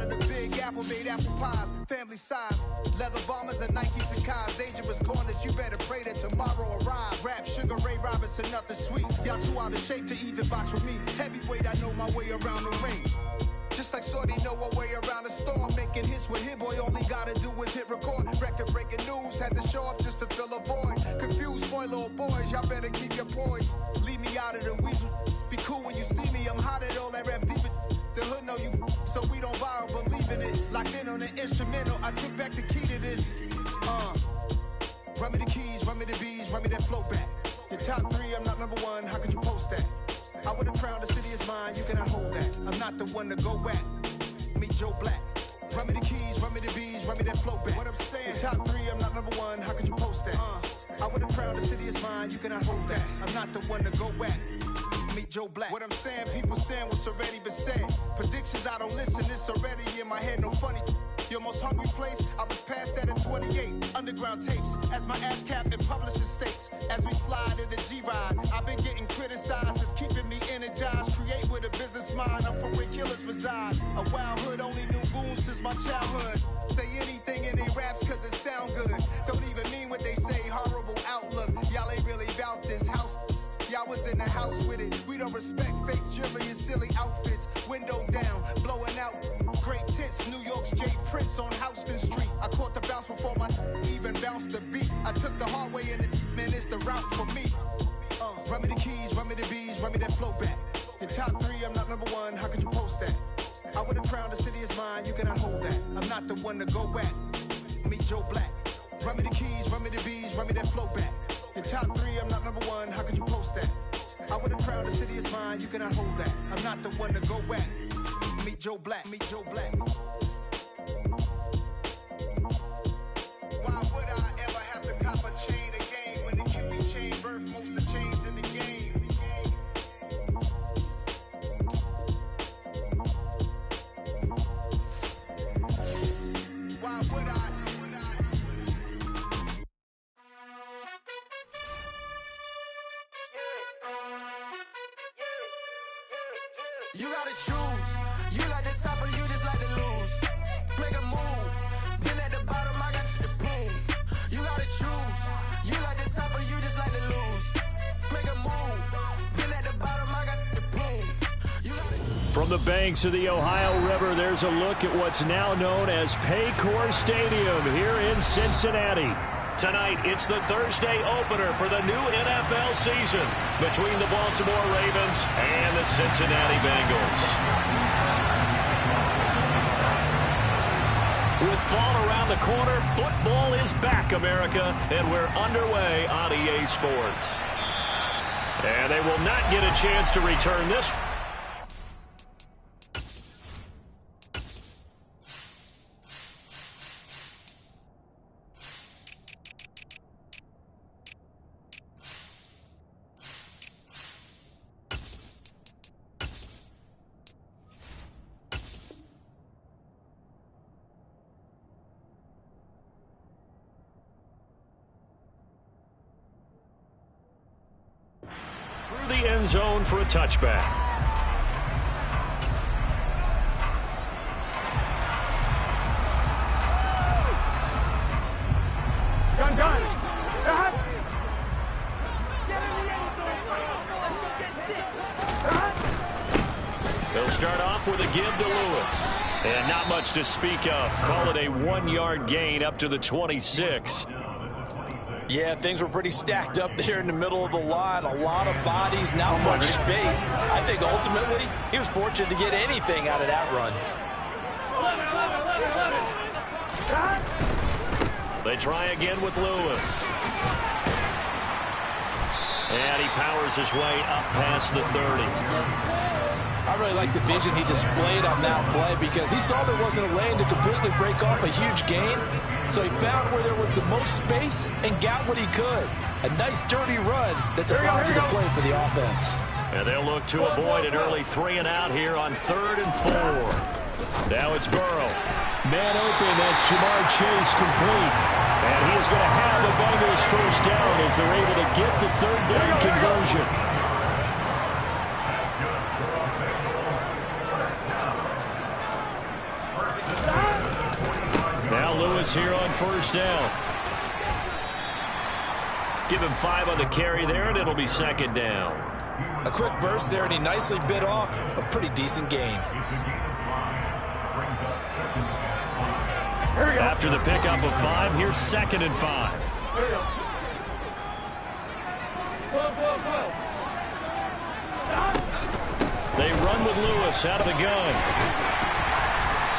of the Big Apple made apple pies, family size. Leather bombers and Nikes and Kais. Dangerous corners, you better pray that tomorrow arrive. Rap, Sugar Ray Robinson, nothing sweet. Y'all too out of shape to even box with me. Heavyweight, I know my way around the ring. Just like Shorty know her way around the storm. Making hits with Hit Boy, all he gotta do is hit record. Record-breaking news, had to show up just to fill a void. Confused boy, little boys, y'all better keep your poise. Leave me out of the weasel. Be cool when you see me, I'm hot at all that rap deep. The hood know you, so we don't borrow, believe in it. Locked in on the instrumental, I took back the key to this. Run me the keys, run me the bees, run me that flow back. Your top 3, I'm not number 1, how could you post that? I would've crowned the city is mine, you cannot hold that. I'm not the one to go back. Meet Joe Black. Run me the keys, run me the bees, run me that flow back. What I'm saying, your top 3, I'm not number 1, how could you post that? I would've crowned the city is mine, you cannot hold that. I'm not the one to go back. Meet Joe Black. What I'm saying, people saying what's already been said. Predictions, I don't listen, it's already in my head, no funny. Your most hungry place, I was past that at 28. Underground tapes, as my ass capped in publishing states. As we slide in the G-Ride, I've been getting criticized, it's keeping me energized. Create with a business mind, I'm from where killers reside. A wild hood, only knew goons since my childhood. Say anything in they raps cause it sound good. Don't even mean what they say, horrible outlook. Y'all ain't really about this house. Y'all was in the house with it. We don't respect fake jewelry and silly outfits. Window down, blowing out great tits. New York's J. Prince on Houston Street. I caught the bounce before my even bounced the beat. I took the hard way and man, it's the route for me. Run me the keys, run me the bees, run me that flow back. Your top 3, I'm not number 1, how could you post that? I would've crowned the city is mine, you cannot hold that. I'm not the one to go back. Meet Joe Black. Run me the keys, run me the bees, run me that flow back. Your top 3, I'm not number 1, how could you post that? I would've crowned the city is mine, you cannot hold that. I'm not the one to go back. Meet Joe Black, meet Joe Black. Why would I ever have to cop a chain again when the QB chain birth most of the chains in the game? Why would I? You gotta choose. You like the top or you just like to lose. Make a move. Been at the bottom, I got the proof. You gotta choose. You like the top or you just like to lose. Make a move. Been at the bottom, I got the proof. You gotta... From the banks of the Ohio River, there's a look at what's now known as Paycor Stadium here in Cincinnati. Tonight, it's the Thursday opener for the new NFL season between the Baltimore Ravens and the Cincinnati Bengals. With fall around the corner, football is back, America, and we're underway on EA Sports. And they will not get a chance to return this. Through the end zone for a touchback. Gun. They'll start off with a give to Lewis. And not much to speak of. Call it a 1-yard gain up to the 26. Yeah, things were pretty stacked up there in the middle of the line. A lot of bodies, not much space. I think ultimately he was fortunate to get anything out of that run. They try again with Lewis. And he powers his way up past the 30. I really like the vision he displayed on that play because he saw there wasn't a lane to completely break off a huge gain. So he found where there was the most space and got what he could. A nice dirty run that's a positive play for the offense. And they'll look to avoid an early 3-and-out here on 3rd and 4. Now it's Burrow. Man open, that's Jamar Chase complete. And he is going to have the Bengals first down as they're able to get the 3rd down conversion. Lewis here on first down. Give him 5 on the carry there, and it'll be second down. A quick burst there, and he nicely bit off a pretty decent gain. After the pickup of 5, here's 2nd and 5. They run with Lewis out of the gun.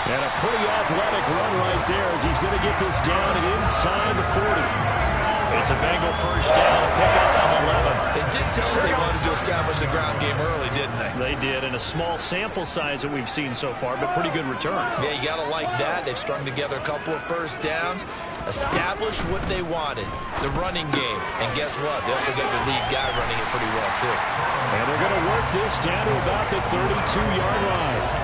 And a pretty athletic run right there as he's going to get this down and inside the 40. It's a Bengal first down, a pickup of 11. They did tell us they wanted to establish the ground game early, didn't they? They did, and a small sample size that we've seen so far, but pretty good return. Yeah, you got to like that. They've strung together a couple of first downs, established what they wanted, the running game. And guess what? They also got the lead guy running it pretty well, too. And they're going to work this down to about the 32-yard line.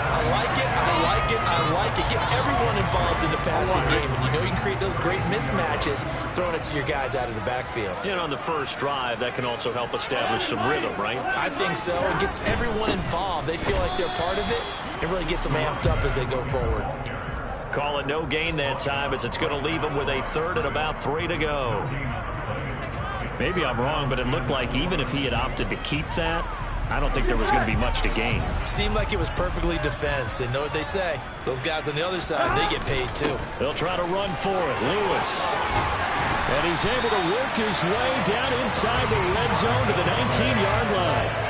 I like it, I like it, I like it. Get everyone involved in the passing game. And you know you can create those great mismatches throwing it to your guys out of the backfield. And on the first drive, that can also help establish some rhythm, right? I think so. It gets everyone involved. They feel like they're part of it. It really gets them amped up as they go forward. Call it no gain that time as it's going to leave them with a 3rd and about 3 to go. Maybe I'm wrong, but it looked like even if he had opted to keep that, I don't think there was going to be much to gain. Seemed like it was perfectly defense. And know what they say? Those guys on the other side, they get paid too. They'll try to run for it. Lewis. And he's able to work his way down inside the red zone to the 19-yard line.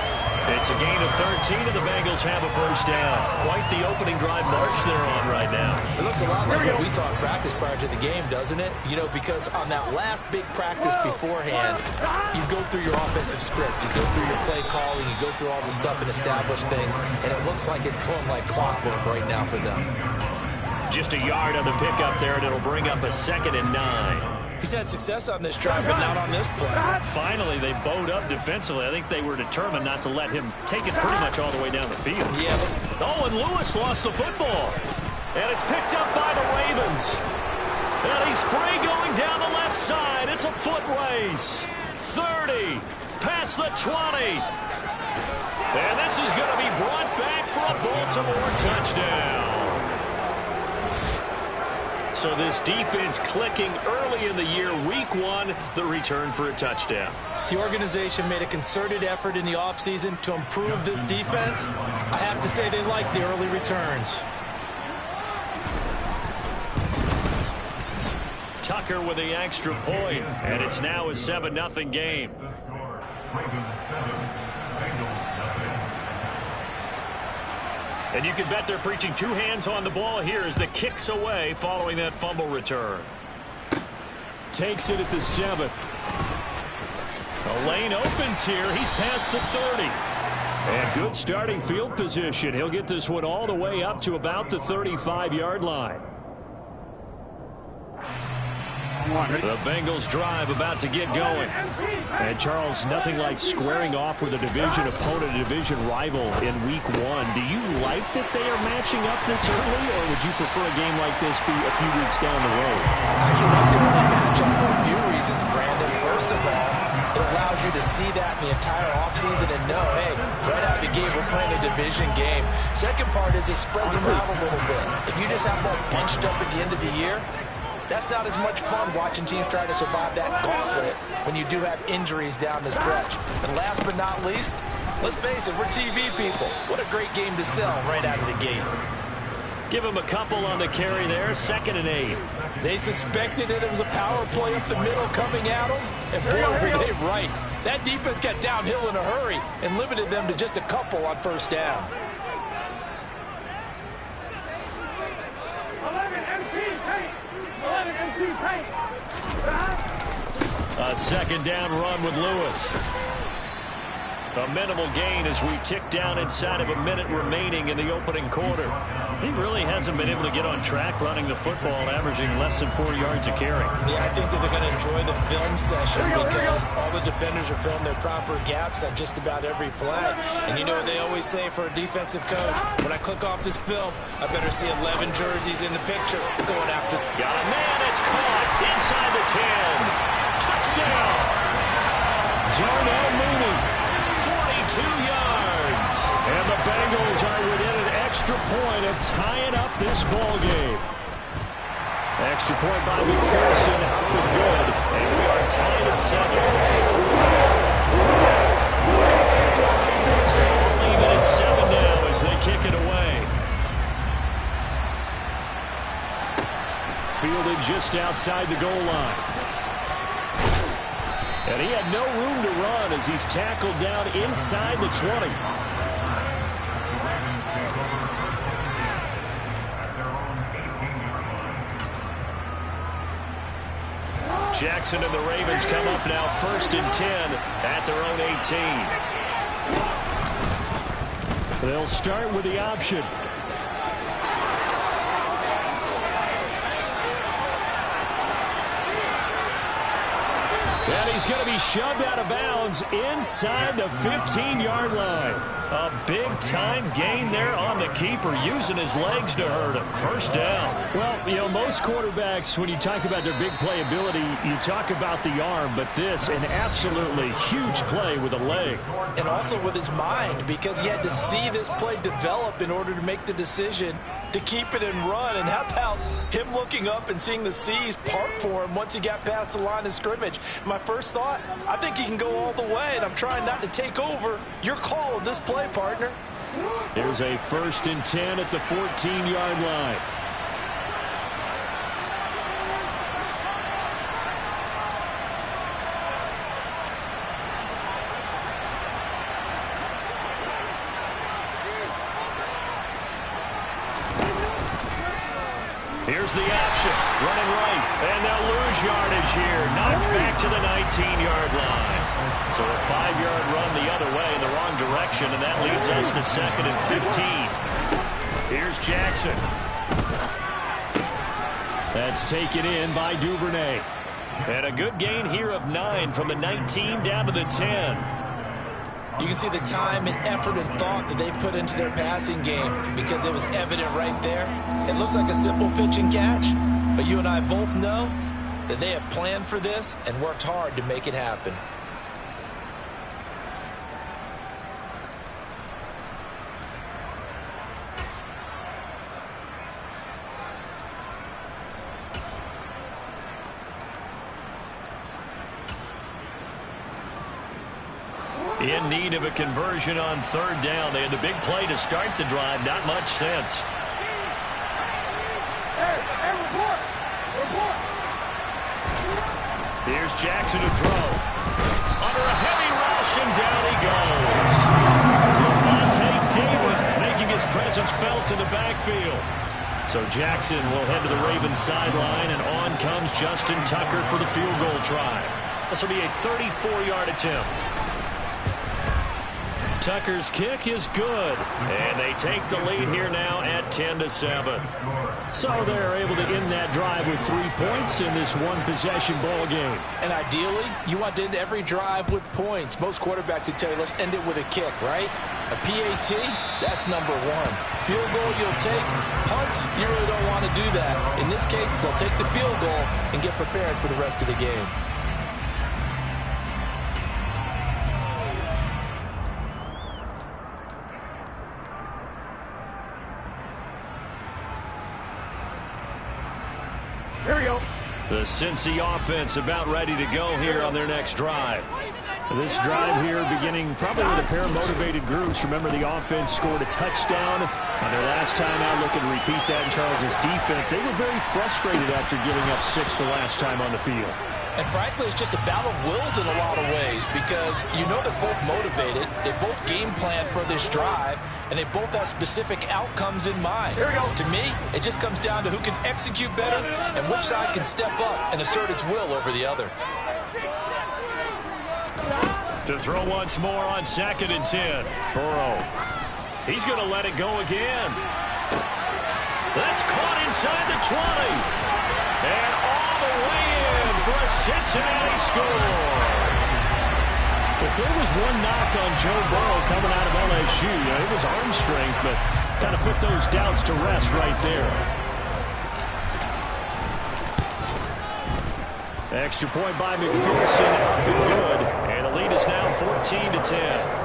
It's a gain of 13, and the Bengals have a first down. Quite the opening drive march they're on right now. It looks a lot like what we saw in practice prior to the game, doesn't it? You know, because on that last big practice beforehand, you go through your offensive script, you go through your play calling, you go through all the stuff and establish things, and it looks like it's going like clockwork right now for them. Just a yard on the pickup there, and it'll bring up a 2nd and 9. He's had success on this drive, but not on this play. Finally, they bowed up defensively. I think they were determined not to let him take it pretty much all the way down the field. Yeah. Oh, and Lewis lost the football. And it's picked up by the Ravens. And he's free going down the left side. It's a foot race. 30, past the 20. And this is going to be brought back for a Baltimore touchdown. So this defense clicking early in the year, week 1, the return for a touchdown. The organization made a concerted effort in the offseason to improve this defense. I have to say they like the early returns. Tucker with the extra point, and it's now a 7-0 game. And you can bet they're preaching 2 hands on the ball here as the kick's away following that fumble return. Takes it at the 7. The lane opens here. He's past the 30. And good starting field position. He'll get this one all the way up to about the 35-yard line. The Bengals drive about to get going. And Charles, nothing like squaring off with a division opponent, a division rival in week 1. Do you like that they are matching up this early, or would you prefer a game like this be a few weeks down the road? I actually like the early matchup for a few reasons, Brandon. First of all, it allows you to see that in the entire offseason and know, hey, right out of the gate, we're playing a division game. Second part is it spreads them out a little bit. If you just have them all bunched up at the end of the year, that's not as much fun watching teams try to survive that gauntlet when you do have injuries down the stretch. And last but not least, let's face it, we're TV people. What a great game to sell right out of the gate. Give him a couple on the carry there, 2nd and 8. They suspected that it was a power play up the middle coming at them, and boy, were they right. That defense got downhill in a hurry and limited them to just a couple on first down. A 2nd down run with Lewis. A minimal gain as we tick down inside of a minute remaining in the opening quarter. He really hasn't been able to get on track running the football, averaging less than 4 yards a carry. Yeah, I think that they're going to enjoy the film session because all the defenders are filling their proper gaps on just about every play. And you know what they always say for a defensive coach, when I click off this film, I better see 11 jerseys in the picture going after. Got a man, it's caught inside the 10. Touchdown! Darnell Mooney, 42 yards. And the Bengals are within an extra point of tying up this ball game. Extra point by McPherson, up and good. And we are tied at 7. So all even at 7 now as they kick it away. Fielded just outside the goal line. And he had no room to run as he's tackled down inside the 20. Jackson and the Ravens come up now 1st and 10 at their own 18. They'll start with the option. And he's going to be shoved out of bounds inside the 15-yard line. A big-time gain there on the keeper, using his legs to hurt him. First down. Well, you know, most quarterbacks, when you talk about their big playability, you talk about the arm, but this, an absolutely huge play with a leg. And also with his mind, because he had to see this play develop in order to make the decision to keep it and run. And how about him looking up and seeing the seas part for him once he got past the line of scrimmage? My first thought, I think he can go all the way, and I'm trying not to take over. Your call on this play, partner. Here's a 1st and 10 at the 14-yard line. Here's the option, running right, and they'll lose yardage here. Knocked back to the 19-yard line. So a 5-yard run the other way in the wrong direction, and that leads us to 2nd and 15. Here's Jackson. That's taken in by Duvernay. And a good gain here of 9 from the 19 down to the 10. You can see the time and effort and thought that they put into their passing game because it was evident right there. It looks like a simple pitch and catch, but you and I both know that they have planned for this and worked hard to make it happen. In need of a conversion on 3rd down. They had the big play to start the drive. Not much sense. Here's Jackson to throw. Under a heavy rush, and down he goes. Levante David making his presence felt in the backfield. So Jackson will head to the Ravens sideline, and on comes Justin Tucker for the field goal try. This will be a 34-yard attempt. Tucker's kick is good, and they take the lead here now at 10-7. So they're able to end that drive with 3 points in this one-possession ball game. And ideally, you want to end every drive with points. Most quarterbacks would tell you, let's end it with a kick, right? A PAT, that's number 1. Field goal you'll take. Punts, you really don't want to do that. In this case, they'll take the field goal and get prepared for the rest of the game. Here we go. The Cincy offense about ready to go here on their next drive. This drive here beginning probably with a pair of motivated groups. Remember, the offense scored a touchdown on their last time out. Looking to repeat that in Charles's defense. They were very frustrated after giving up 6 the last time on the field. And frankly, it's just a battle of wills in a lot of ways because you know they're both motivated. They both game plan for this drive, and they both have specific outcomes in mind. Here we go. To me, it just comes down to who can execute better and which side can step up and assert its will over the other. To throw once more on 2nd and 10. Burrow. He's going to let it go again. That's caught inside the 20. And all the way in for a Cincinnati score. If there was one knock on Joe Burrow coming out of LSU, it was arm strength, but kind of put those doubts to rest right there. Extra point by McPherson, up and good. And the lead is now 14-10.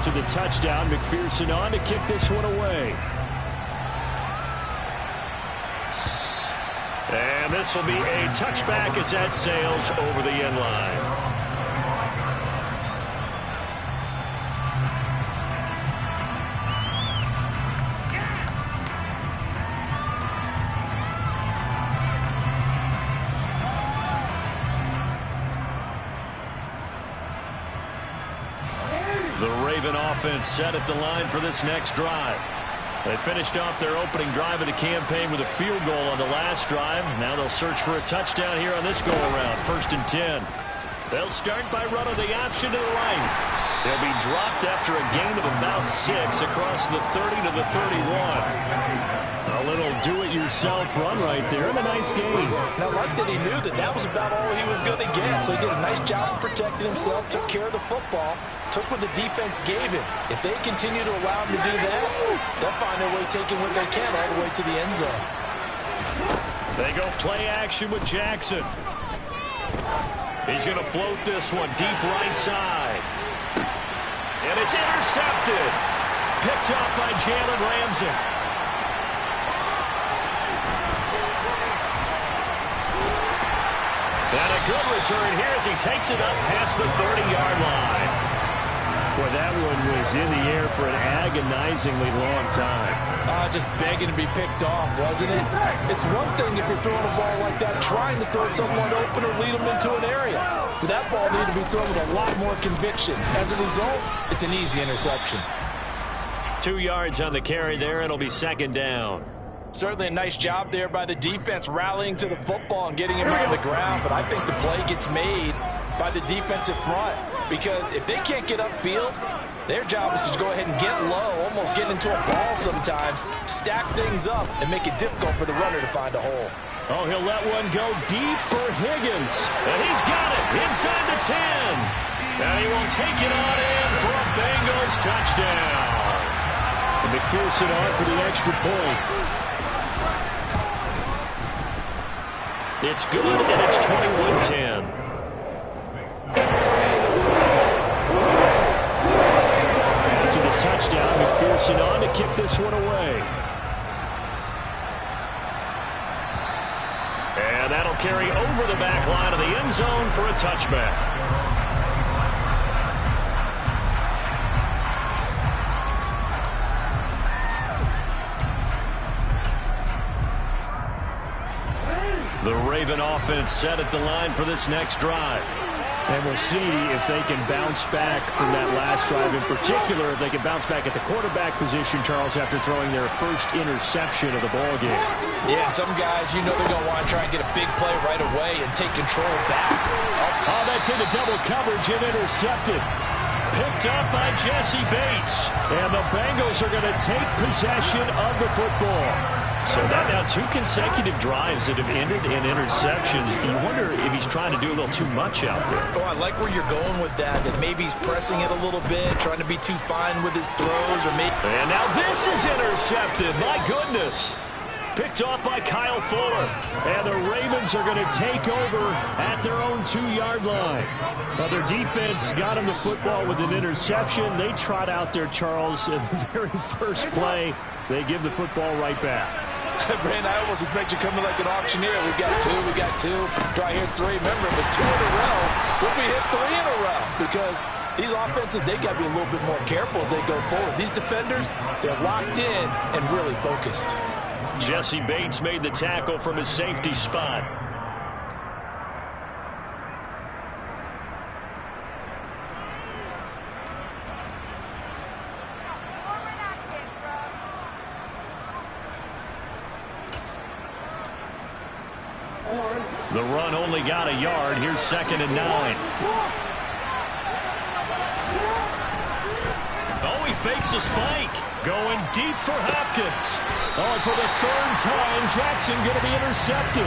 After the touchdown, McPherson on to kick this one away. And this will be a touchback as that sails over the end line. The Raven offense set at the line for this next drive. They finished off their opening drive of the campaign with a field goal on the last drive. Now they'll search for a touchdown here on this go-around. 1st and 10. They'll start by running the option to the right. They'll be dropped after a gain of about 6 across the 30 to the 31. A little do-it-yourself run right there and a nice gain. Now, like that he knew that was about all he was going to get. So he did a nice job of protecting himself, took care of the football, took what the defense gave him. If they continue to allow him to do that, they'll find their way taking what they can all the way to the end zone. They go play action with Jackson. He's going to float this one deep right side. And it's intercepted. Picked up by Jalen Ramsey. And a good return here as he takes it up past the 30-yard line. Boy, that one was in the air for an agonizingly long time. Just begging to be picked off, wasn't it? It's one thing if you're throwing a ball like that, trying to throw someone open or lead them into an area. But that ball needed to be thrown with a lot more conviction. As a result, it's an easy interception. 2 yards on the carry there. It'll be 2nd down. Certainly a nice job there by the defense rallying to the football and getting him on the ground. But I think the play gets made by the defensive front. Because if they can't get upfield, their job is to go ahead and get low, almost get into a ball sometimes, stack things up, and make it difficult for the runner to find a hole. Oh, he'll let one go deep for Higgins. And he's got it inside the 10. And he will take it on in for a Bengals touchdown. And McPherson on for the extra point. It's good, and it's 21-10. After the touchdown, McPherson on to kick this one away. And that'll carry over the back line of the end zone for a touchback. The Raven offense set at the line for this next drive. And we'll see if they can bounce back from that last drive. In particular, if they can bounce back at the quarterback position, Charles, after throwing their first interception of the ballgame. Yeah, some guys, you know they're going to want to try and get a big play right away and take control back. Oh, that's into double coverage and intercepted. Picked up by Jesse Bates. And the Bengals are going to take possession of the football. So that now 2 consecutive drives that have ended in interceptions. You wonder if he's trying to do a little too much out there. Oh, I like where you're going with that maybe he's pressing it a little bit, trying to be too fine with his throws. And now this is intercepted. My goodness. Picked off by Kyle Fuller. And the Ravens are going to take over at their own 2-yard line. Now their defense got him the football with an interception. They trot out there, Charles, in the very first play. They give the football right back. Brand, I almost expect you coming like an auctioneer. We got 2. Try here 3. Remember, it was 2 in a row. We'll be hit 3 in a row because these offenses, they got to be a little bit more careful as they go forward. These defenders, they're locked in and really focused. Jesse Bates made the tackle from his safety spot. The run only got a yard. Here's 2nd and 9. Oh, he fakes a spike. Going deep for Hopkins. Oh, and for the 3rd time, Jackson going to be intercepted.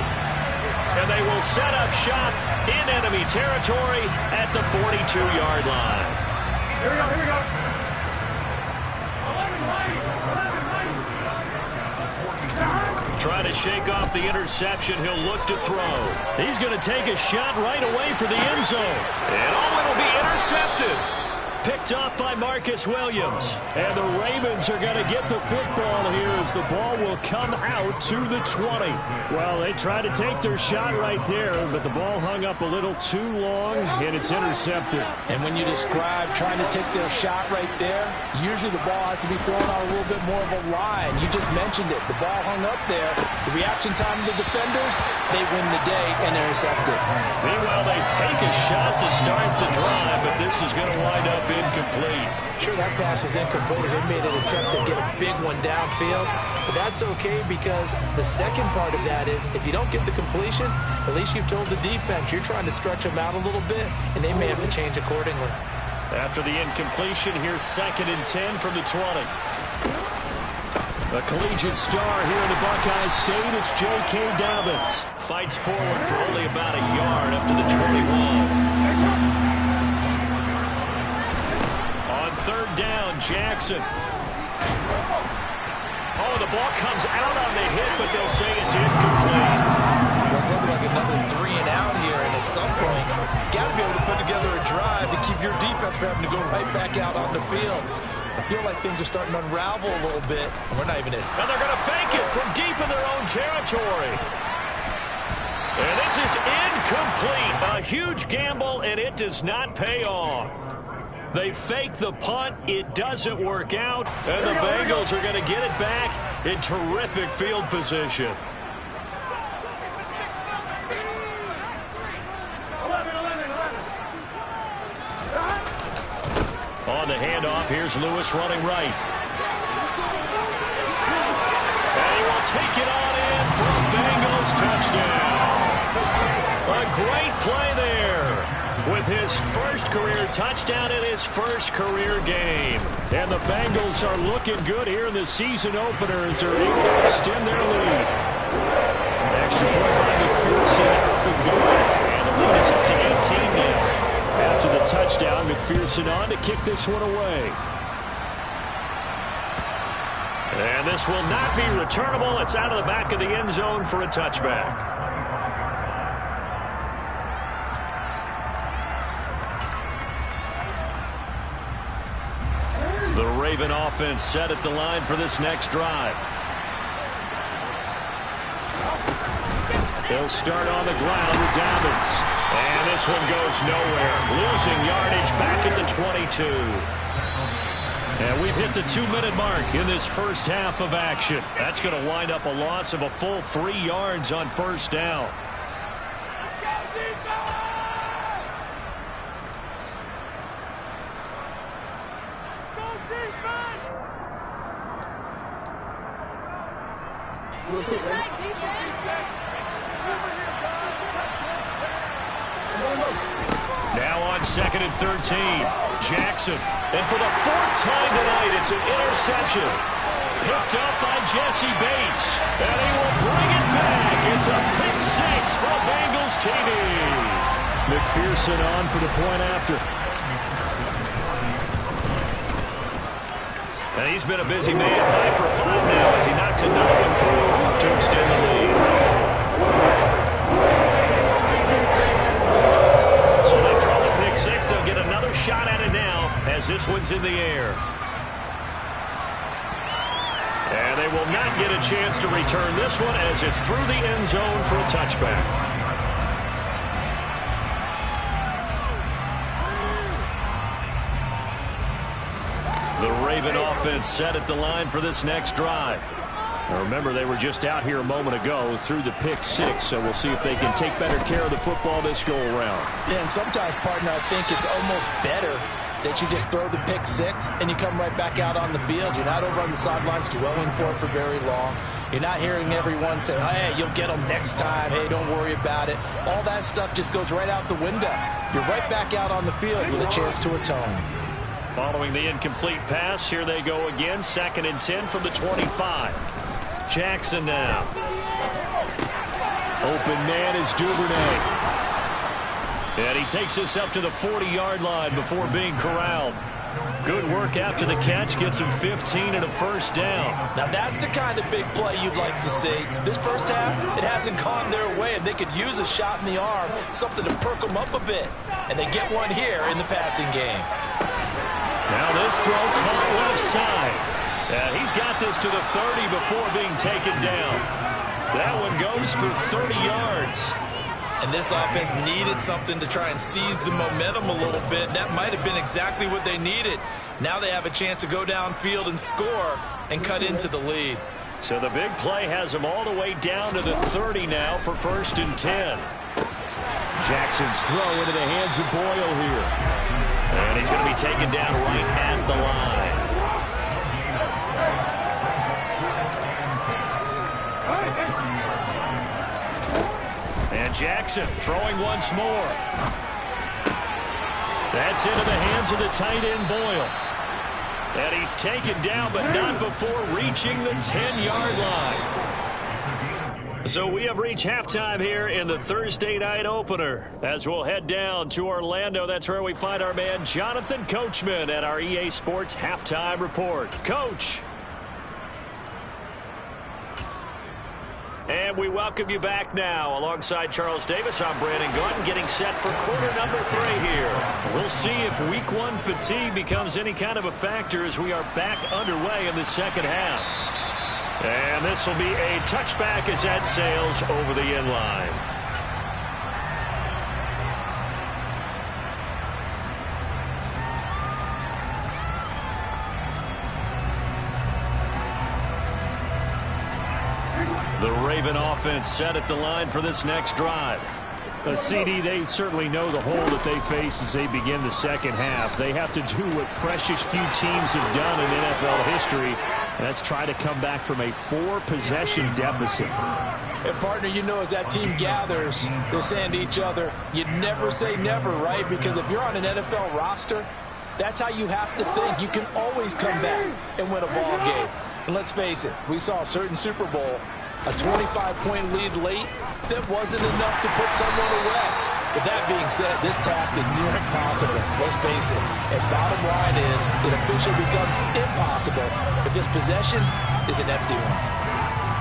And they will set up shop in enemy territory at the 42-yard line. Here we go. Trying to shake off the interception. He'll look to throw. He's going to take a shot right away for the end zone. And it'll be intercepted. picked off by Marcus Williams. And the Ravens are going to get the football here as the ball will come out to the 20. Well, they tried to take their shot right there, but the ball hung up a little too long, and it's intercepted. And when you describe trying to take their shot right there, usually the ball has to be thrown on a little bit more of a line. You just mentioned it. The ball hung up there. The reaction time of the defenders, they win the day and intercept it. Meanwhile, they take a shot to start the drive, but this is going to wind up incomplete. Sure, that pass was incomplete as they made an attempt to get a big one downfield, but that's okay because the second part of that is if you don't get the completion, at least you've told the defense you're trying to stretch them out a little bit, and they may have to change accordingly. After the incompletion, here's 2nd and 10 from the 20. A collegiate star here in the Buckeye State, it's J.K. Dobbins. Fights forward for only about a yard up to the 21. On 3rd down, Jackson. Oh, the ball comes out on the hit, but they'll say it's incomplete. Well, it's looking like another 3 and out here, and at some point, got to be able to put together a drive to keep your defense from having to go right back out on the field. I feel like things are starting to unravel a little bit, and we're not even in. And they're going to fake it from deep in their own territory. And this is incomplete. A huge gamble, and it does not pay off. They fake the punt. It doesn't work out. And the Bengals are going to get it back in terrific field position. On the handoff, here's Lewis running right. And he will take it on in for a Bengals touchdown. A great play there with his first career touchdown in his first career game. And the Bengals are looking good here in the season opener as they're able to extend their lead. Extra point by McPherson up and going. And the lead is up to 18 now. After the touchdown, McPherson on to kick this one away. And this will not be returnable. It's out of the back of the end zone for a touchback. The Raven offense set at the line for this next drive. They'll start on the ground with Dobbins. And this one goes nowhere. Losing yardage back at the 22. And we've hit the 2-minute mark in this first half of action. That's going to wind up a loss of a full 3 yards on 1st down. Now on 2nd and 13, Jackson. And for the 4th time tonight, it's an interception. Picked up by Jesse Bates. And he will bring it back. It's a pick 6 for Bengals TV. McPherson on for the point after. And he's been a busy man, 5 for 5 now as he knocks another one through to extend the lead. So they throw the pick 6. They'll get another shot at it now as this one's in the air. And they will not get a chance to return this one as it's through the end zone for a touchback. The Raven offense set at the line for this next drive. Now remember, they were just out here a moment ago through the pick 6, so we'll see if they can take better care of the football this go-around. Yeah, and sometimes, partner, I think it's almost better that you just throw the pick 6 and you come right back out on the field. You're not over on the sidelines dwelling for it for very long. You're not hearing everyone say, hey, you'll get them next time. Hey, don't worry about it. All that stuff just goes right out the window. You're right back out on the field with a chance to atone. Following the incomplete pass, here they go again. 2nd and 10 from the 25. Jackson now. Open man is Duvernay. And he takes this up to the 40-yard line before being corralled. Good work after the catch. Gets him 15 and a 1st down. Now that's the kind of big play you'd like to see. This first half, it hasn't gone their way, and they could use a shot in the arm, something to perk them up a bit. And they get one here in the passing game. Now this throw caught left side. He's got this to the 30 before being taken down. That one goes for 30 yards. And this offense needed something to try and seize the momentum a little bit. That might have been exactly what they needed. Now they have a chance to go downfield and score and cut into the lead. So the big play has them all the way down to the 30 now for 1st and 10. Jackson's throw into the hands of Boyle here. And he's going to be taken down right at the line. And Jackson throwing once more. That's into the hands of the tight end Boyle. And he's taken down, but not before reaching the 10-yard line. So we have reached halftime here in the Thursday night opener. As we'll head down to Orlando, that's where we find our man Jonathan Coachman at our EA Sports Halftime Report. Coach. And we welcome you back now. Alongside Charles Davis, I'm Brandon Gordon, getting set for quarter number 3 here. We'll see if week 1 fatigue becomes any kind of a factor as we are back underway in the second half. And this will be a touchback as that sails over the end line. The Raven offense set at the line for this next drive. CD, they certainly know the hole that they face as they begin the second half. They have to do what precious few teams have done in NFL history. That's try to come back from a 4-possession deficit. And, partner, you know, as that team gathers, they're saying to each other, you never say never, right? Because if you're on an NFL roster, that's how you have to think. You can always come back and win a ball game. And let's face it, we saw a certain Super Bowl, a 25-point lead late, that wasn't enough to put someone away. But that being said, this task is near impossible. Let's face it. And bottom line is, it officially becomes impossible if this possession is an empty one.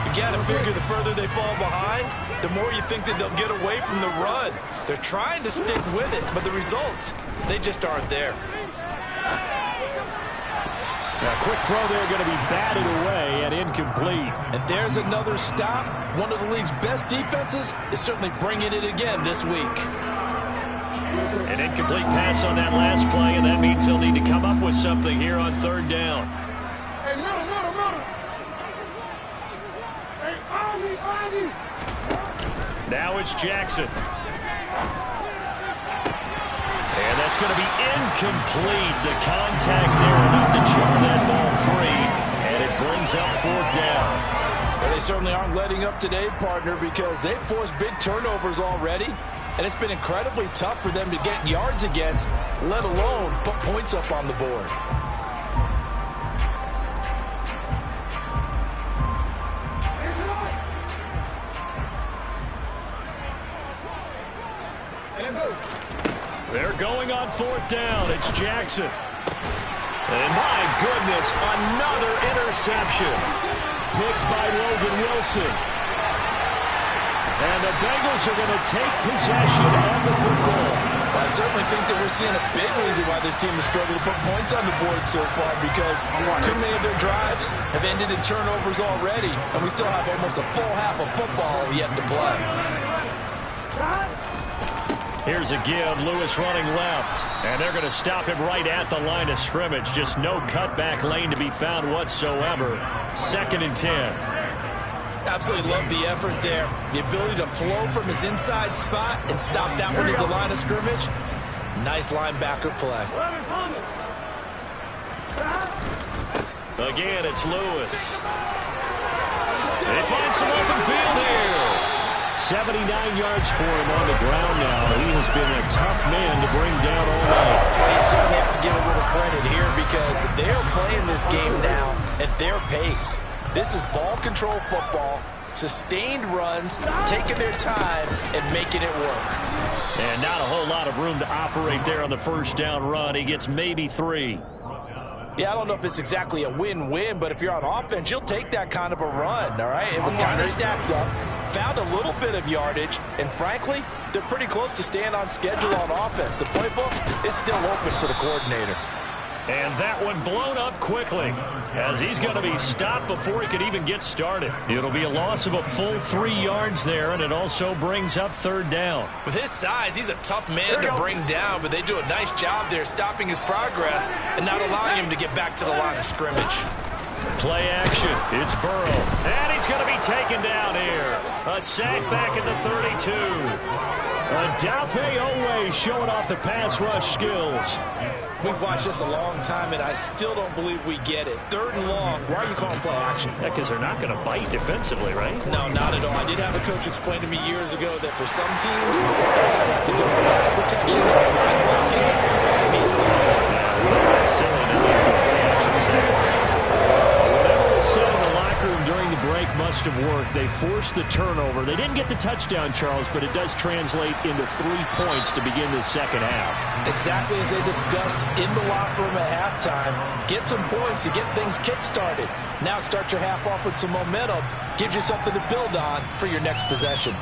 You got to figure the further they fall behind, the more you think that they'll get away from the run. They're trying to stick with it, but the results, they just aren't there. A quick throw there going to be batted away and incomplete. And there's another stop. One of the league's best defenses is certainly bringing it again this week. An incomplete pass on that last play, and that means they'll need to come up with something here on 3rd down. Hey, middle. Hey, Ozzy. Now it's Jackson. And that's going to be incomplete. The contact there enough to jar that ball free, and it brings up 4th down. Well, they certainly aren't letting up today, partner, because they've forced big turnovers already, and it's been incredibly tough for them to get yards against, let alone put points up on the board. They're going on 4th down. It's Jackson. And my goodness, another interception. Picked by Logan Wilson. And the Bengals are going to take possession of the football. I certainly think that we're seeing a big reason why this team has struggled to put points on the board so far, because too many of their drives have ended in turnovers already, and we still have almost a full half of football yet to play. Here's a give. Lewis running left. And they're going to stop him right at the line of scrimmage. Just no cutback lane to be found whatsoever. 2nd and 10. Absolutely love the effort there. The ability to flow from his inside spot and stop that one at the line of scrimmage. Nice linebacker play. Again, it's Lewis. They find some open field here. 79 yards for him on the ground now. He has been a tough man to bring down all night. Well, you certainly have to give a little credit here because they're playing this game now at their pace. This is ball control football, sustained runs, taking their time and making it work. And not a whole lot of room to operate there on the 1st down run. He gets maybe 3. Yeah, I don't know if it's exactly a win-win, but if you're on offense, you'll take that kind of a run, all right? It was kind of stacked up, found a little bit of yardage, and frankly, they're pretty close to staying on schedule on offense. The playbook is still open for the coordinator. And that one blown up quickly, as he's going to be stopped before he could even get started. It'll be a loss of a full 3 yards there, and it also brings up third down. With his size, he's a tough man to bring down, but they do a nice job there stopping his progress and not allowing him to get back to the line of scrimmage. Play action. It's Burrow. And he's going to be taken down here. A sack back at the 32. Odafe Oweh showing off the pass rush skills. We've watched this a long time, and I still don't believe we get it. 3rd and long. Why are you calling play action? Yeah, because they're not going to bite defensively, right? No, not at all. I did have a coach explain to me years ago that for some teams, that's how they have to do it. Pass protection and line blocking. But to me, it seems silly. Yeah, silly to lose the play action set. Whatever was said in the locker room during the break must have worked. They forced the turnover. They didn't get the touchdown, Charles, but it does translate into 3 points to begin the second half. Exactly as they discussed in the locker room at halftime. Get some points to get things kick-started. Now start your half off with some momentum. Gives you something to build on for your next possession.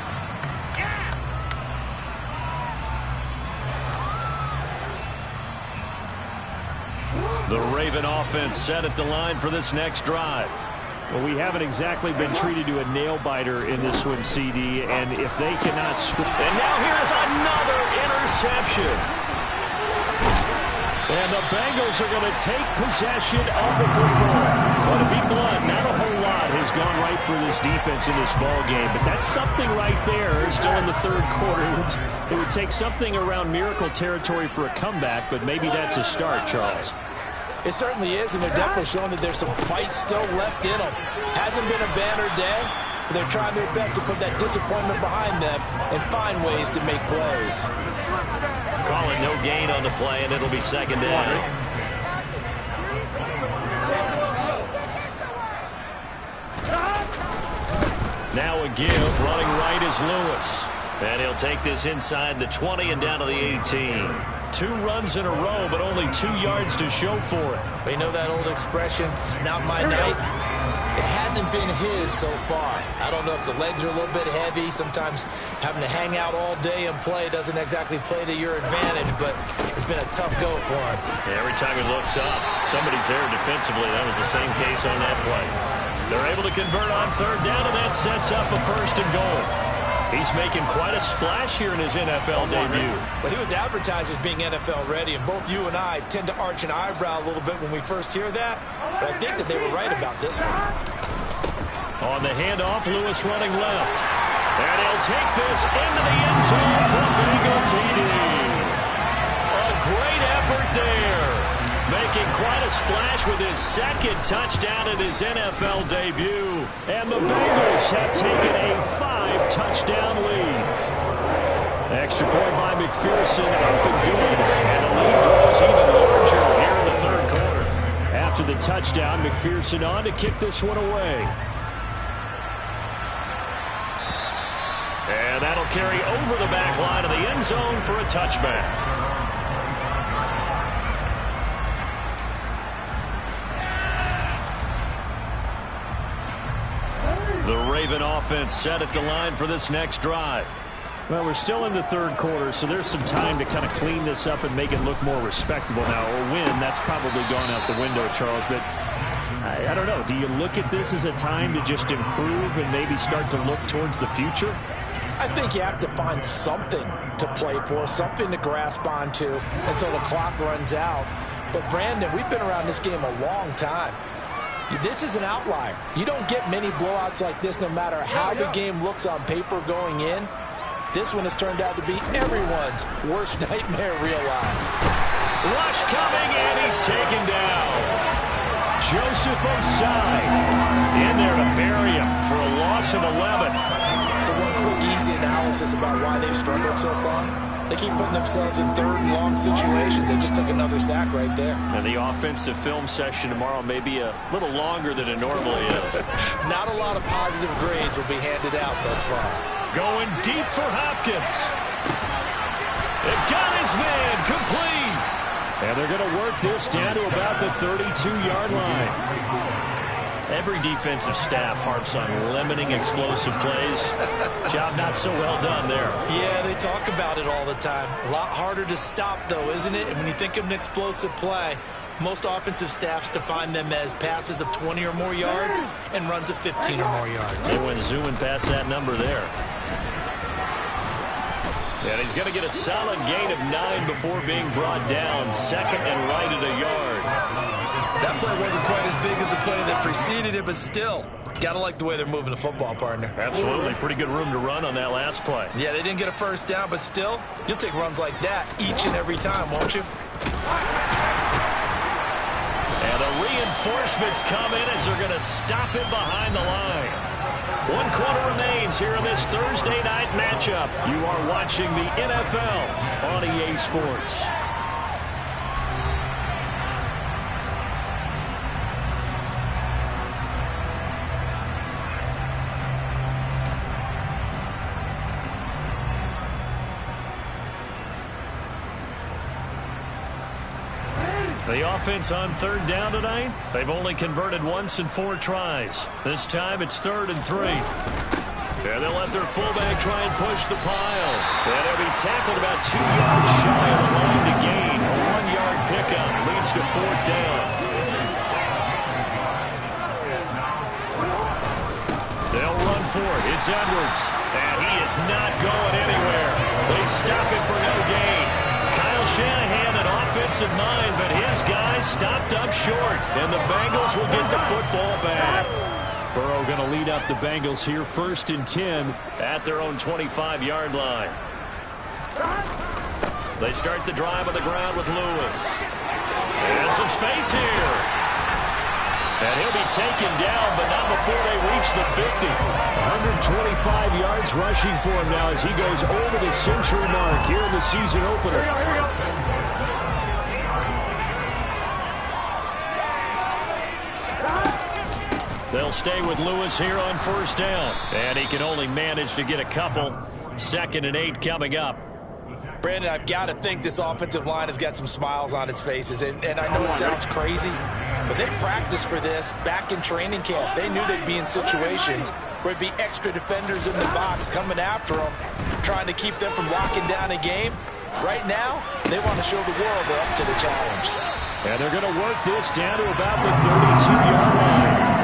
The Raven offense set at the line for this next drive. Well, we haven't exactly been treated to a nail-biter in this one, CD, and if they cannot score... And now here's another interception. And the Bengals are going to take possession of the football. Well, to be blunt, not a whole lot has gone right for this defense in this ball game, but that's something right there. Still in the 3rd quarter. It would take something around miracle territory for a comeback, but maybe that's a start, Charles. It certainly is, and they're definitely showing that there's some fight still left in them. Hasn't been a banner day, but they're trying their best to put that disappointment behind them and find ways to make plays. Calling no gain on the play, and it'll be second down. Now a give, running right is Lewis. And he'll take this inside the 20 and down to the 18. 2 runs in a row, but only 2 yards to show for it. We know that old expression, it's not my night. It hasn't been his so far. I don't know if the legs are a little bit heavy. Sometimes having to hang out all day and play doesn't exactly play to your advantage, but it's been a tough go for him. Yeah, every time he looks up, somebody's there defensively. That was the same case on that play. They're able to convert on 3rd down, and that sets up a 1st and goal. He's making quite a splash here in his NFL debut. Well, he was advertised as being NFL ready, and both you and I tend to arch an eyebrow a little bit when we first hear that, but I think that they were right about this one. On the handoff, Lewis running left. And he'll take this into the end zone for Bengal TD. A great effort there. Making quite a splash with his 2nd touchdown in his NFL debut. And the Bengals have taken a 5-touchdown lead. Extra point by McPherson, up and good. And the lead grows even larger here in the 3rd quarter. After the touchdown, McPherson on to kick this one away. And that'll carry over the back line of the end zone for a touchback. The Raven offense set at the line for this next drive. Well, we're still in the 3rd quarter, so there's some time to kind of clean this up and make it look more respectable now. Or win, that's probably gone out the window, Charles. But I don't know. Do you look at this as a time to just improve and maybe start to look towards the future? I think you have to find something to play for, something to grasp onto until the clock runs out. But, Brandon, we've been around this game a long time. This is an outlier. You don't get many blowouts like this no matter how the game looks on paper going in. This one has turned out to be everyone's worst nightmare realized. Rush coming, and he's taken down. Joseph Osai in there to bury him for a loss of 11. So one quick, easy analysis about why they've struggled so far. They keep putting themselves in 3rd and long situations. They just took another sack right there. And the offensive film session tomorrow may be a little longer than it normally is. Not a lot of positive grades will be handed out thus far. Going deep for Hopkins. It got his man complete. And they're going to work this down to about the 32-yard line. Every defensive staff harps on limiting explosive plays. Job not so well done there. Yeah, they talk about it all the time. A lot harder to stop, though, isn't it? And when you think of an explosive play, Most offensive staffs define them as passes of 20 or more yards and runs of 15 or more yards. They went zooming past that number there. And he's going to get a solid gain of 9 before being brought down. Second and right at a yard. That play wasn't quite as big as the play that preceded it, but still, got to like the way they're moving the football, partner. Absolutely. Pretty good room to run on that last play. Yeah, they didn't get a first down, but still, you'll take runs like that each and every time, won't you? And the reinforcements come in as they're going to stop him behind the line. 1 quarter remains here in this Thursday night matchup. You are watching the NFL on EA Sports. The offense on 3rd down tonight, they've only converted once in 4 tries. This time it's 3rd and 3. And they'll let their fullback try and push the pile. And he'll be tackled about 2 yards shy of the line to gain. A 1-yard pickup leads to 4th down. They'll run for it. It's Edwards. And he is not going anywhere. They stop him for no gain. Kyle Shanahan, an offensive mind, but his guys stopped up short, and the Bengals will get the football back. Burrow going to lead up the Bengals here 1st and 10 at their own 25-yard line. They start the drive on the ground with Lewis. And some space here. And he'll be taken down, but not before they reach the 50. 125 yards rushing for him now as he goes over the century mark here in the season opener. They'll stay with Lewis here on 1st down. And he can only manage to get a couple. 2nd and 8 coming up. Brandon, I've got to think this offensive line has got some smiles on its faces. And I know it sounds crazy, but they practiced for this back in training camp. They knew they'd be in situations where it'd be extra defenders in the box coming after them, trying to keep them from locking down a game. Right now, they want to show the world they're up to the challenge. And they're going to work this down to about the 32-yard line.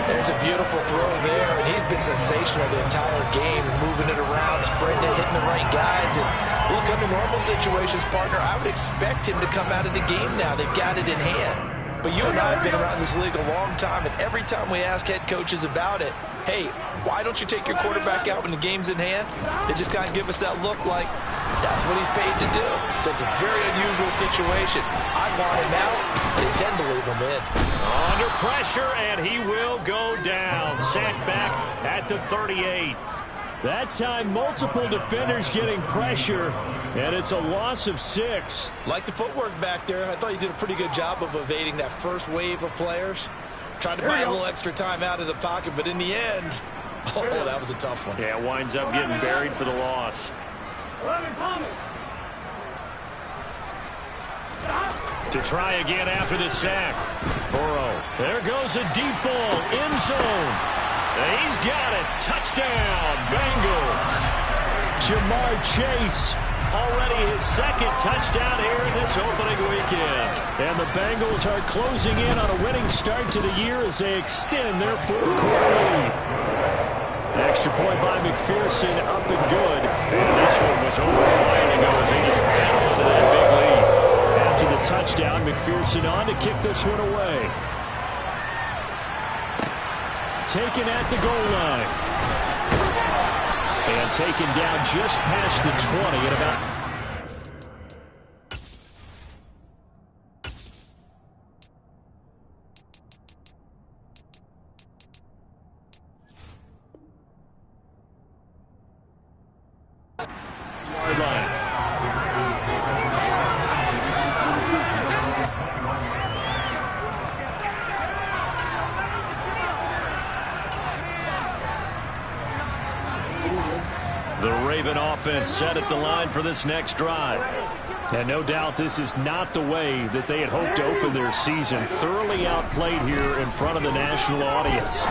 There's a beautiful throw there, and he's been sensational the entire game, moving it around, spreading it, hitting the right guys. And look, under normal situations, partner, I would expect him to come out of the game now. They've got it in hand. But you and I have been around this league a long time, and every time we ask head coaches about it, hey, why don't you take your quarterback out when the game's in hand? They just kind of give us that look like that's what he's paid to do. So it's a very unusual situation. I want him out. They tend to leave him in. Under pressure, and he will go down. Sacked back at the 38. That time, multiple defenders getting pressure, and it's a loss of 6. Like the footwork back there, I thought you did a pretty good job of evading that first wave of players. Tried to buy a little extra time out of the pocket, but in the end, oh, that was a tough one. Yeah, winds up getting buried for the loss. To try again after the sack. Burrow. There goes a deep ball. End zone. He's got it. Touchdown, Bengals. Jamar Chase, already his 2nd touchdown here in this opening weekend. And the Bengals are closing in on a winning start to the year as they extend their 4th quarter lead. Extra point by McPherson, up and good. And this one was over the line to go as they just add on to that big lead. After the touchdown, McPherson on to kick this one away. Taken at the goal line. And taken down just past the 20 at about... yard line. The Raven offense set at the line for this next drive. And no doubt this is not the way that they had hoped to open their season. Thoroughly outplayed here in front of the national audience.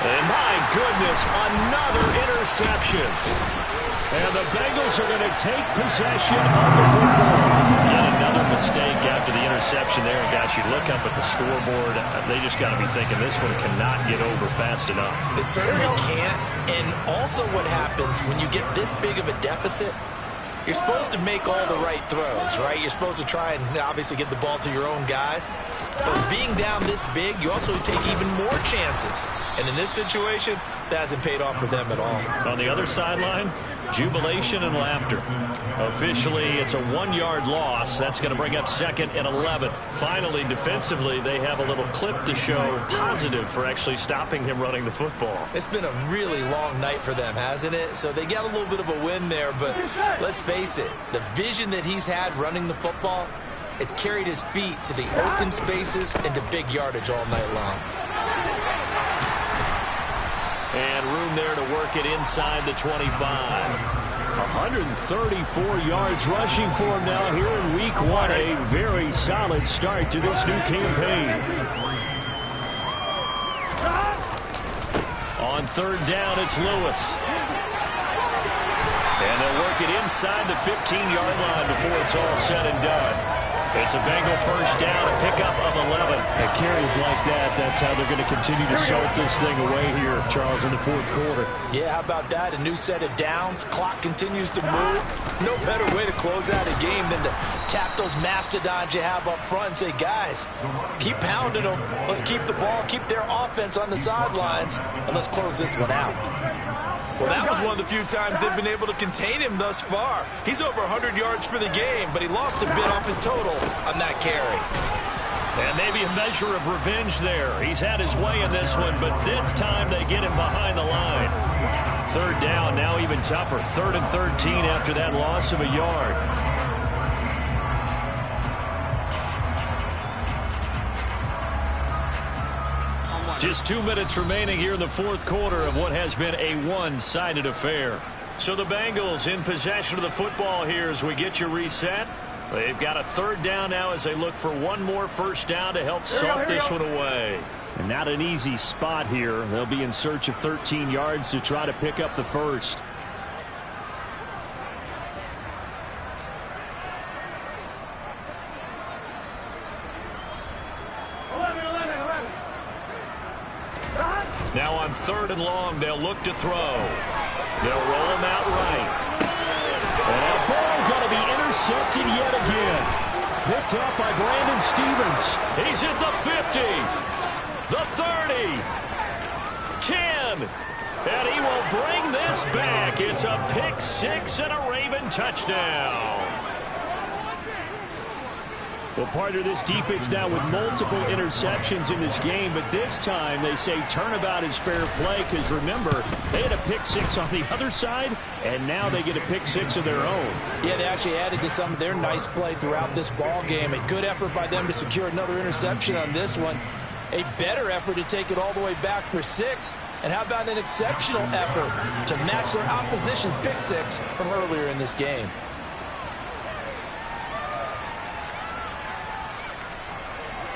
And my goodness, another interception. And the Bengals are going to take possession of the football. Yet another mistake after the you look up at the scoreboard, they just got to be thinking this one cannot get over fast enough. It certainly can't. And also what happens when you get this big of a deficit, you're supposed to make all the right throws, right? You're supposed to try and obviously get the ball to your own guys. But being down this big, you also take even more chances. And in this situation, that hasn't paid off for them at all. On the other sideline, jubilation and laughter. Officially, it's a 1-yard loss. That's going to bring up 2nd and 11. Finally, defensively, they have a little clip to show positive for actually stopping him running the football. It's been a really long night for them, hasn't it? So they got a little bit of a win there, but let's face it, the vision that he's had running the football has carried his feet to the open spaces and to big yardage all night long. And room there to work it inside the 25. 134 yards rushing for him now here in week 1. A very solid start to this new campaign. On 3rd down, it's Lewis. And they'll work it inside the 15-yard line before it's all said and done. It's a Bengal first down, a pickup of 11. And carries like that, that's how they're going to continue to salt this thing away here, Charles, in the 4th quarter. Yeah, how about that? A new set of downs. Clock continues to move. No better way to close out a game than to tap those mastodons you have up front and say, guys, keep pounding them. Let's keep the ball, keep their offense on the sidelines, and let's close this one out. Well, that was one of the few times they've been able to contain him thus far. He's over 100 yards for the game, but he lost a bit off his total on that carry. And maybe a measure of revenge there. He's had his way in this one, but this time they get him behind the line. 3rd down, now even tougher. 3rd and 13 after that loss of a yard. Just 2 minutes remaining here in the 4th quarter of what has been a one-sided affair. So the Bengals in possession of the football here as we get you reset. They've got a 3rd down now as they look for one more first down to help salt this one away. And not an easy spot here. They'll be in search of 13 yards to try to pick up the first. Now on 3rd and long, they'll look to throw. They'll roll him out right. And that ball going to be intercepted yet again. Picked up by Brandon Stevens. He's at the 50, the 30, 10, and he will bring this back. It's a pick 6 and a Raven touchdown. Well, part of this defense now with multiple interceptions in this game, but this time they say turnabout is fair play because, remember, they had a pick 6 on the other side, and now they get a pick 6 of their own. Yeah, they actually added to some of their nice play throughout this ball game. A good effort by them to secure another interception on this one. A better effort to take it all the way back for 6. And how about an exceptional effort to match their opposition's pick 6 from earlier in this game.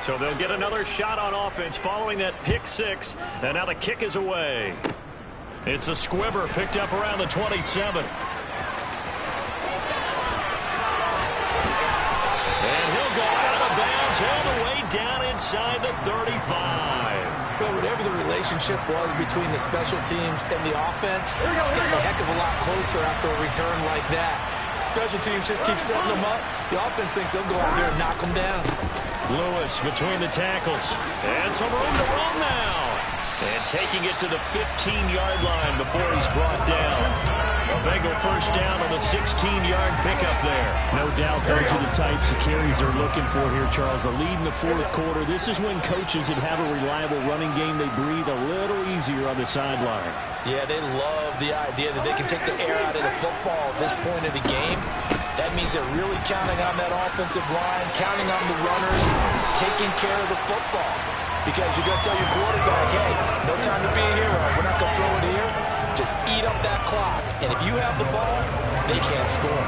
So they'll get another shot on offense following that pick 6. And now the kick is away. It's a squibber picked up around the 27. And he'll go out of bounds all the way down inside the 35. Well, whatever the relationship was between the special teams and the offense, it's gotten a heck of a lot closer after a return like that. Special teams just keep setting them up. The offense thinks they'll go out there and knock them down. Lewis between the tackles. And some room to run now. And taking it to the 15-yard line before he's brought down. A Bengal first down on the 16-yard pickup there. No doubt those are the types of carries they're looking for here, Charles. The lead in the 4th quarter. This is when coaches that have a reliable running game, they breathe a little easier on the sideline. Yeah, they love the idea that they can take the air out of the football at this point of the game. That means they're really counting on that offensive line, counting on the runners, taking care of the football. Because you're going to tell your quarterback, hey, no time to be a hero. We're not going to throw it here. Just eat up that clock. And if you have the ball, they can't score.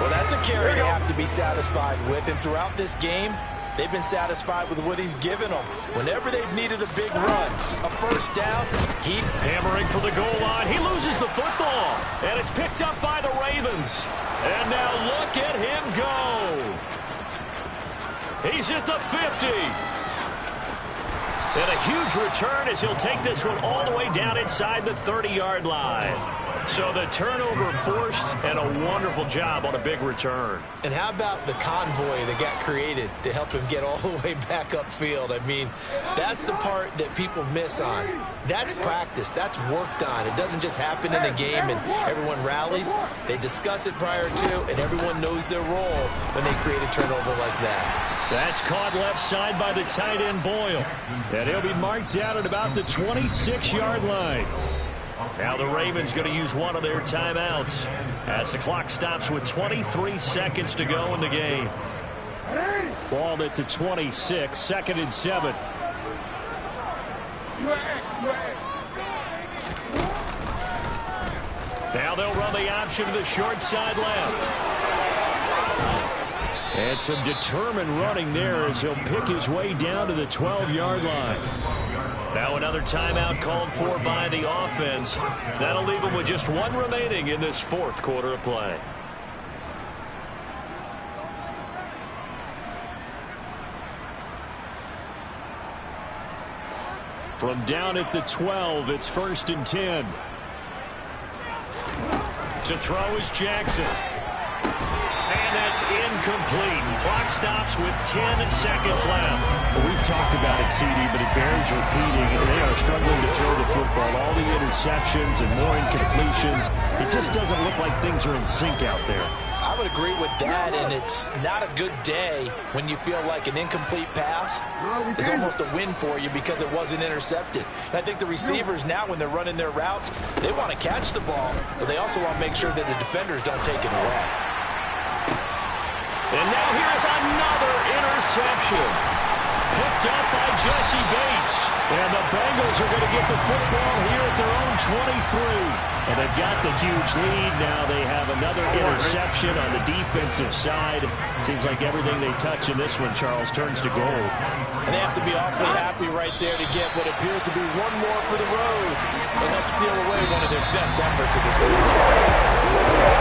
Well, that's a carry they have to be satisfied with. And throughout this game, they've been satisfied with what he's given them. Whenever they've needed a big run, a first down, he hammering for the goal line. He loses the football. And it's picked up by the Ravens. And now look at him go. He's at the 50. And a huge return as he'll take this one all the way down inside the 30-yard line. So the turnover forced, and a wonderful job on a big return. And how about the convoy that got created to help him get all the way back upfield? I mean, that's the part that people miss on. That's practice. That's worked on. It doesn't just happen in a game and everyone rallies. They discuss it prior to, and everyone knows their role when they create a turnover like that. That's caught left side by the tight end, Boyle. And he'll be marked down at about the 26-yard line. Now the Ravens going to use one of their timeouts as the clock stops with 23 seconds to go in the game. Ball at the 26, 2nd and 7. Now they'll run the option to the short side left. And some determined running there as he'll pick his way down to the 12-yard line. Now another timeout called for by the offense. That'll leave them with just one remaining in this 4th quarter of play. From down at the 12, it's 1st and 10. To throw is Jackson. And that's incomplete. Clock stops with 10 seconds left. Well, we've talked about it, CD, but it bears repeating. They are struggling to throw the football. All the interceptions and more incompletions. It just doesn't look like things are in sync out there. I would agree with that, and it's not a good day when you feel like an incomplete pass is almost a win for you because it wasn't intercepted. And I think the receivers now, when they're running their routes, they want to catch the ball, but they also want to make sure that the defenders don't take it away. And now here's another interception. Picked up by Jesse Bates. And the Bengals are going to get the football here at their own 23. And they've got the huge lead. Now they have another interception on the defensive side. Seems like everything they touch in this one, Charles, turns to gold. And they have to be awfully happy right there to get what appears to be one more for the road and help seal away one of their best efforts of the season.